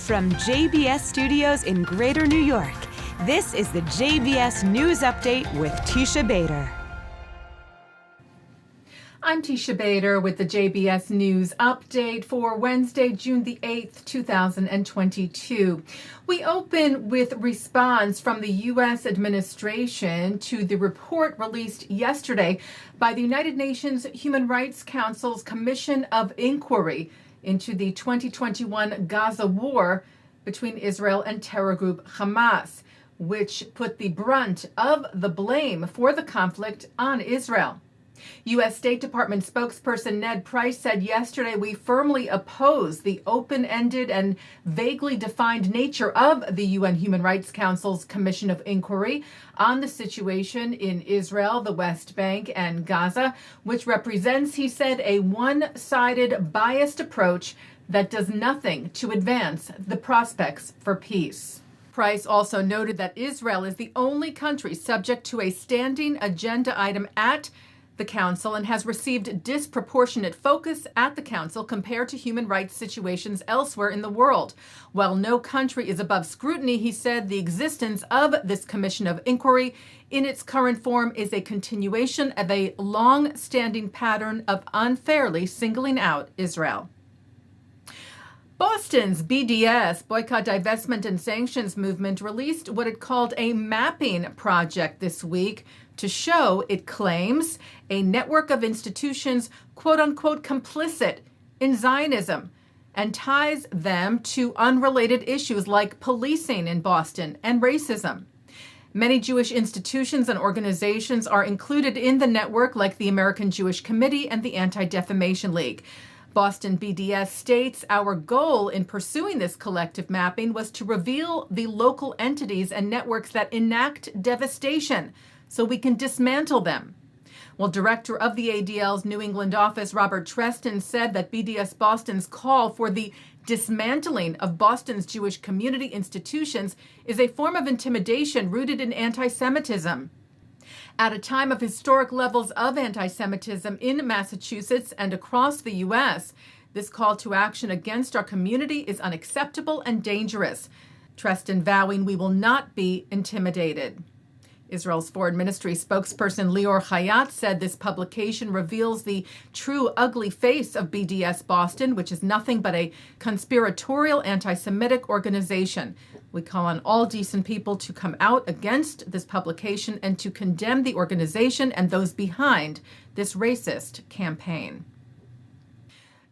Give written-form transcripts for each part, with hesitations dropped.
From JBS Studios in Greater New York, this is the JBS News Update with Teisha Bader. I'm Teisha Bader with the JBS News Update for Wednesday, June the 8th, 2022. We open with response from the U.S. administration to the report released yesterday by the United Nations Human Rights Council's Commission of Inquiry into the 2021 Gaza war between Israel and terror group Hamas, which put the brunt of the blame for the conflict on Israel. U.S. State Department spokesperson Ned Price said yesterday, "We firmly oppose the open-ended and vaguely defined nature of the UN Human Rights Council's Commission of Inquiry on the situation in Israel, the West Bank, and Gaza, which represents," he said, "a one-sided, biased approach that does nothing to advance the prospects for peace." Price also noted that Israel is the only country subject to a standing agenda item at the Council and has received disproportionate focus at the Council compared to human rights situations elsewhere in the world. While no country is above scrutiny, he said the existence of this Commission of Inquiry in its current form is a continuation of a long-standing pattern of unfairly singling out Israel. Boston's BDS, Boycott, Divestment, and Sanctions movement, released what it called a mapping project this week to show, it claims, a network of institutions, quote-unquote, complicit in Zionism, and ties them to unrelated issues like policing in Boston and racism. Many Jewish institutions and organizations are included in the network, like the American Jewish Committee and the Anti-Defamation League. Boston BDS states, "Our goal in pursuing this collective mapping was to reveal the local entities and networks that enact devastation so we can dismantle them." Well, director of the ADL's New England office, Robert Siegel, said that BDS Boston's call for the dismantling of Boston's Jewish community institutions is a form of intimidation rooted in anti-Semitism. At a time of historic levels of anti-Semitism in Massachusetts and across the U.S., this call to action against our community is unacceptable and dangerous. Siegel vowing we will not be intimidated. Israel's Foreign Ministry spokesperson Lior Hayat said this publication reveals the true ugly face of BDS Boston, which is nothing but a conspiratorial anti-Semitic organization. We call on all decent people to come out against this publication and to condemn the organization and those behind this racist campaign.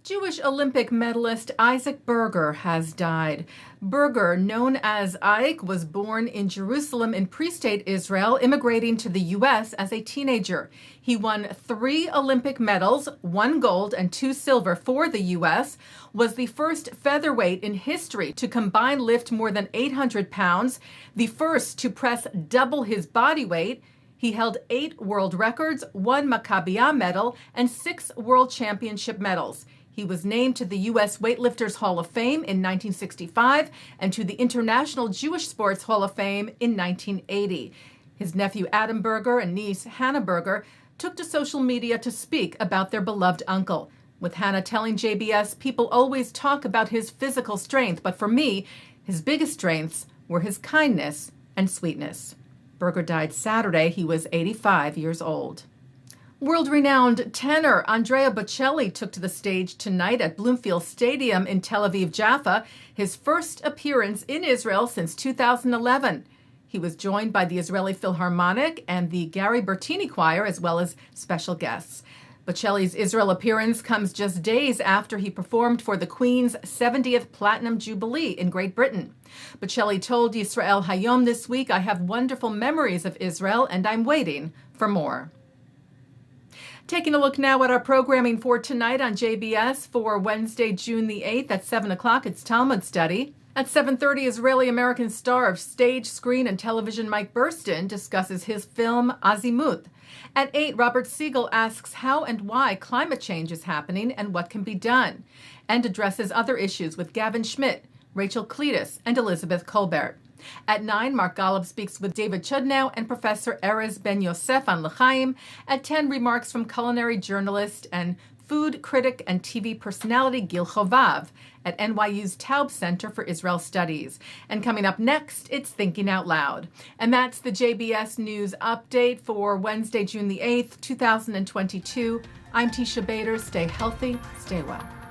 Jewish Olympic medalist Isaac Berger has died. Berger, known as Ike, was born in Jerusalem in pre-state Israel, immigrating to the U.S. as a teenager. He won 3 Olympic medals, 1 gold and 2 silver for the U.S., was the first featherweight in history to combine lift more than 800 pounds, the first to press double his body weight. He held 8 world records, 1 Maccabiah medal, and 6 world championship medals. He was named to the U.S. Weightlifters Hall of Fame in 1965 and to the International Jewish Sports Hall of Fame in 1980. His nephew Adam Berger and niece Hannah Berger took to social media to speak about their beloved uncle, with Hannah telling JBS, "People always talk about his physical strength, but for me, his biggest strengths were his kindness and sweetness." Berger died Saturday. He was 85 years old. World-renowned tenor Andrea Bocelli took to the stage tonight at Bloomfield Stadium in Tel Aviv Jaffa, his first appearance in Israel since 2011. He was joined by the Israeli Philharmonic and the Gary Bertini Choir, as well as special guests. Bocelli's Israel appearance comes just days after he performed for the Queen's 70th Platinum Jubilee in Great Britain. Bocelli told Yisrael Hayom this week, "I have wonderful memories of Israel, and I'm waiting for more." Taking a look now at our programming for tonight on JBS for Wednesday, June the 8th at 7 o'clock, it's Talmud Study. At 7:30, Israeli-American star of stage, screen, and television Mike Burstyn discusses his film Azimuth. At 8, Robert Siegel asks how and why climate change is happening and what can be done, and addresses other issues with Gavin Schmidt, Rachel Cleetus, and Elizabeth Kolbert. At 9, Mark Golub speaks with David Chudnow and Professor Erez Ben-Yosef on L'chaim. At 10, remarks from culinary journalist and food critic and TV personality Gil Hovav at NYU's Taub Center for Israel Studies. And coming up next, it's Thinking Out Loud. And that's the JBS News Update for Wednesday, June the 8th, 2022. I'm Teisha Bader. Stay healthy, stay well.